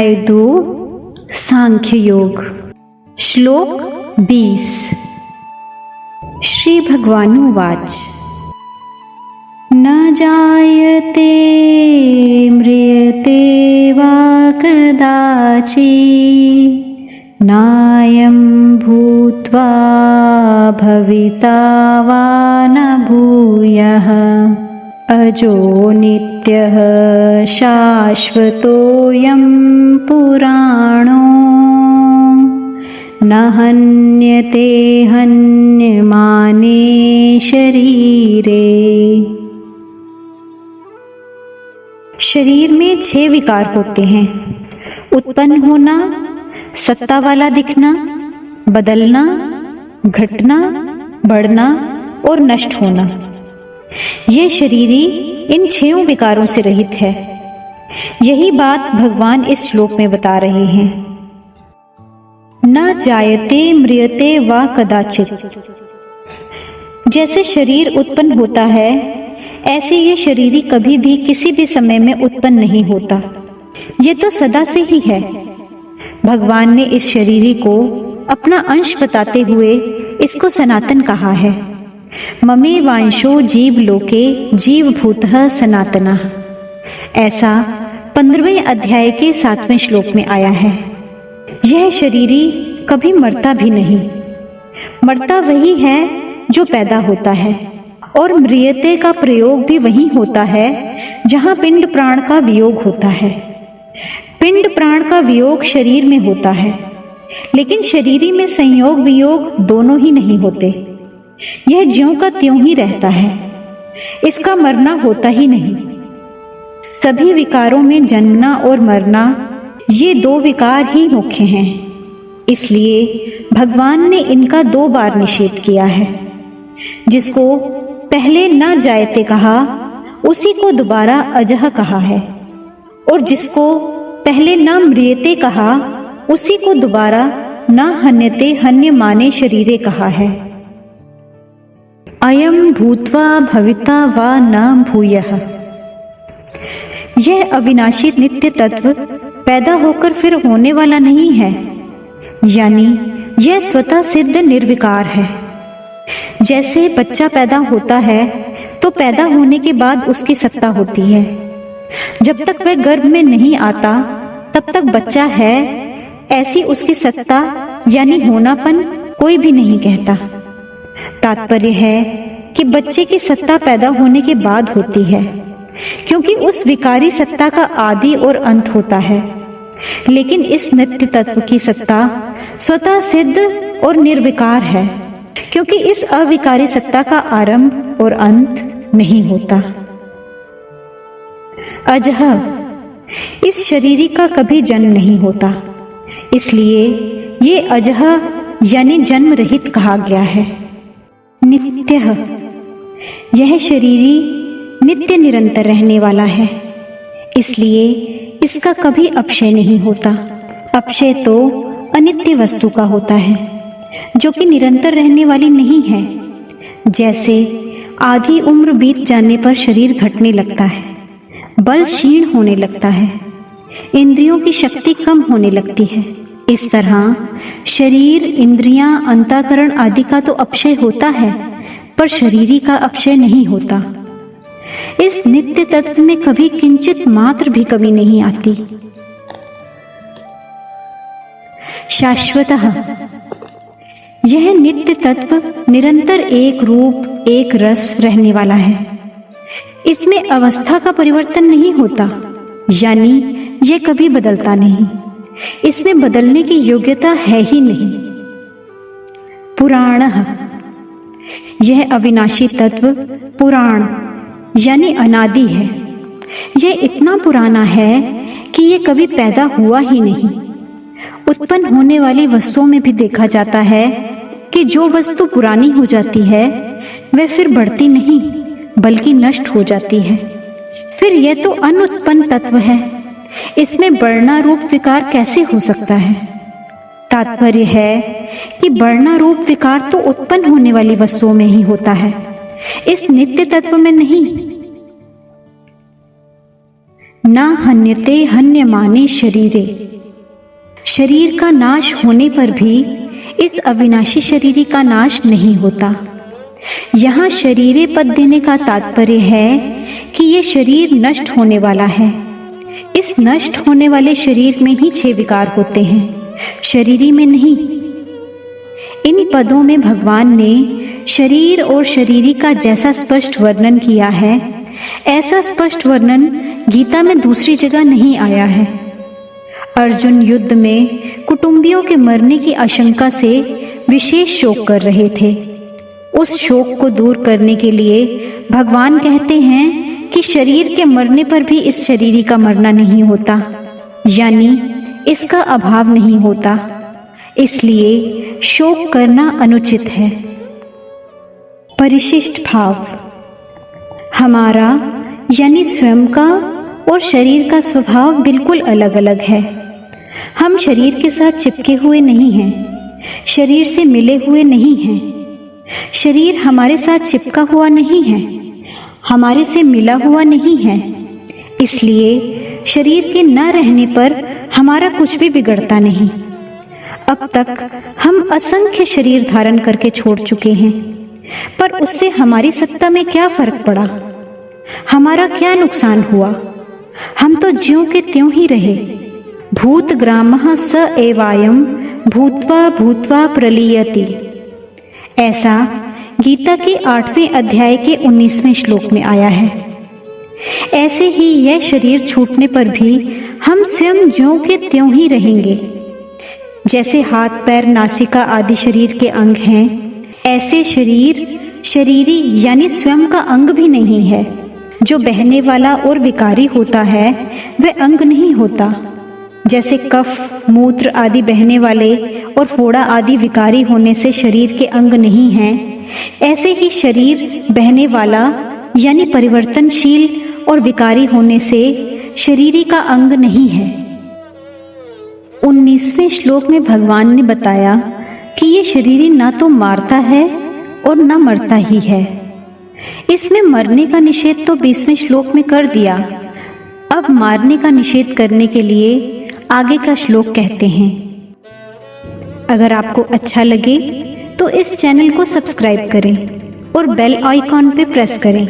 अध्याय 2 सांख्य योग। श्लोक 20। श्री भगवानुवाच न जायते म्रियते वा कदाचित् नायं भूत्वा भविता वा न भूयः अजो नित्यः शाश्वतोऽयं पुराणो न हन्यते हन्यमाने शरीरे। शरीर में 6 विकार होते हैं। उत्पन्न होना, सत्ता वाला दिखना, बदलना, घटना, बढ़ना और नष्ट होना। यह शरीरी इन 6 विकारों से रहित है। यही बात भगवान इस श्लोक में बता रहे हैं। न जायते म्रियते वा कदाचित्। जैसे शरीर उत्पन्न होता है, ऐसे ये शरीरी कभी भी किसी भी समय में उत्पन्न नहीं होता। ये तो सदा से ही है। भगवान ने इस शरीरी को अपना अंश बताते हुए इसको सनातन कहा है। ममे वांशो जीव लोके जीव भूतः सनातनः। ऐसा 15वें अध्याय के 7वें श्लोक में आया है। यह शरीरी कभी मरता भी नहीं। मरता वही है जो पैदा होता है, और म्रियते का प्रयोग भी वही होता है जहाँ पिंड प्राण का वियोग होता है। पिंड प्राण का वियोग शरीर में होता है, लेकिन शरीरी में संयोग वियोग दोनों ही नहीं होते। यह ज्यों का त्यों ही रहता है। इसका मरना होता ही नहीं। सभी विकारों में जन्मना और मरना, ये 2 विकार ही मुख्य हैं। इसलिए भगवान ने इनका 2 बार निषेध किया है। जिसको पहले न जायते कहा, उसी को दोबारा अजह कहा है, और जिसको पहले न म्रियते कहा, उसी को दोबारा न हन्यते हन्यमाने शरीरे कहा है। अयम भूत्वा भविता वा न भूयः। यह अविनाशी नित्य तत्व पैदा होकर फिर होने वाला नहीं है, यानी यह स्वतः सिद्ध निर्विकार है। जैसे बच्चा पैदा होता है तो पैदा होने के बाद उसकी सत्ता होती है। जब तक वह गर्भ में नहीं आता तब तक बच्चा है, ऐसी उसकी सत्ता यानी होनापन कोई भी नहीं कहता। तात्पर्य है कि बच्चे की सत्ता पैदा होने के बाद होती है, क्योंकि उस विकारी सत्ता का आदि और अंत होता है। लेकिन इस नित्य तत्व की सत्ता स्वतः सिद्ध और निर्विकार है, क्योंकि इस अविकारी सत्ता का आरंभ और अंत नहीं होता। अजह, इस शरीरी का कभी जन्म नहीं होता, इसलिए ये अजह यानी जन्म रहित कहा गया है। नित्यः, यह शरीरी नित्य निरंतर रहने वाला है, इसलिए इसका कभी अपक्षय नहीं होता। अपक्षय तो अनित्य वस्तु का होता है, जो कि निरंतर रहने वाली नहीं है। जैसे आधी उम्र बीत जाने पर शरीर घटने लगता है, बल क्षीण होने लगता है, इंद्रियों की शक्ति कम होने लगती है। इस तरह शरीर, इंद्रियां, अंतःकरण आदि का तो अपक्षय होता है, पर शरीरी का अपक्षय नहीं होता। इस नित्य तत्व में कभी किंचित मात्र भी कमी नहीं आती। शाश्वतः, यह नित्य तत्व निरंतर एक रूप, एक रस रहने वाला है। इसमें अवस्था का परिवर्तन नहीं होता, यानी यह कभी बदलता नहीं। इसमें बदलने की योग्यता है ही नहीं। पुराणः, यह अविनाशी तत्व पुराण यानी अनादि है। यह इतना पुराना है कि यह कभी पैदा हुआ ही नहीं। उत्पन्न होने वाली वस्तुओं में भी देखा जाता है कि जो वस्तु पुरानी हो जाती है वह फिर बढ़ती नहीं, बल्कि नष्ट हो जाती है। फिर यह तो अनुत्पन्न तत्व है, इसमें बढ़ना रूप विकार कैसे हो सकता है? तात्पर्य है कि बढ़ना रूप विकार तो उत्पन्न होने वाली वस्तुओं में ही होता है, इस नित्य तत्व में नहीं। ना हन्यते हन्यमाने शरीरे। शरीर का नाश होने पर भी इस अविनाशी शरीरी का नाश नहीं होता। यहाँ शरीरे पद देने का तात्पर्य है कि ये शरीर नष्ट होने वाला है। इस नष्ट होने वाले शरीर में ही 6 विकार होते हैं, शरीरी में नहीं। इन पदों में भगवान ने शरीर और शरीरी का जैसा स्पष्ट वर्णन किया है, ऐसा स्पष्ट वर्णन गीता में दूसरी जगह नहीं आया है। अर्जुन युद्ध में कुटुंबियों के मरने की आशंका से विशेष शोक कर रहे थे। उस शोक को दूर करने के लिए भगवान कहते हैं कि शरीर के मरने पर भी इस शरीरी का मरना नहीं होता, यानी इसका अभाव नहीं होता। इसलिए शोक करना अनुचित है। परिशिष्ट भाव। हमारा यानी स्वयं का और शरीर का स्वभाव बिल्कुल अलग अलग है। हम शरीर के साथ चिपके हुए नहीं हैं, शरीर से मिले हुए नहीं हैं। शरीर हमारे साथ चिपका हुआ नहीं है, हमारे से मिला हुआ नहीं है। इसलिए शरीर के न रहने पर हमारा कुछ भी बिगड़ता नहीं। अब तक हम असंख्य शरीर धारण करके छोड़ चुके हैं, पर उससे हमारी सत्ता में क्या फर्क पड़ा? हमारा क्या नुकसान हुआ? हम तो ज्यों के त्यों ही रहे। भूत ग्रामः स एवायम भूत्वा भूत्वा प्रलीयति। ऐसा गीता के 8वें अध्याय के 19वें श्लोक में आया है। ऐसे ही यह शरीर छूटने पर भी हम स्वयं ज्यों के त्यों ही रहेंगे। जैसे हाथ पैर नासिका आदि शरीर के अंग हैं, ऐसे शरीर शरीरी यानी स्वयं का अंग भी नहीं है। जो बहने वाला और विकारी होता है वह अंग नहीं होता। जैसे कफ मूत्र आदि बहने वाले और फोड़ा आदि विकारी होने से शरीर के अंग नहीं हैं, ऐसे ही शरीर बहने वाला यानी परिवर्तनशील और विकारी होने से शरीरी का अंग नहीं है। 19वें श्लोक में भगवान ने बताया कि ये शरीरी ना तो मारता है और ना मरता ही है। इसमें मरने का निषेध तो 20वें श्लोक में कर दिया। अब मारने का निषेध करने के लिए आगे का श्लोक कहते हैं। अगर आपको अच्छा लगे तो इस चैनल को सब्सक्राइब करें और बेल आइकॉन पे प्रेस करें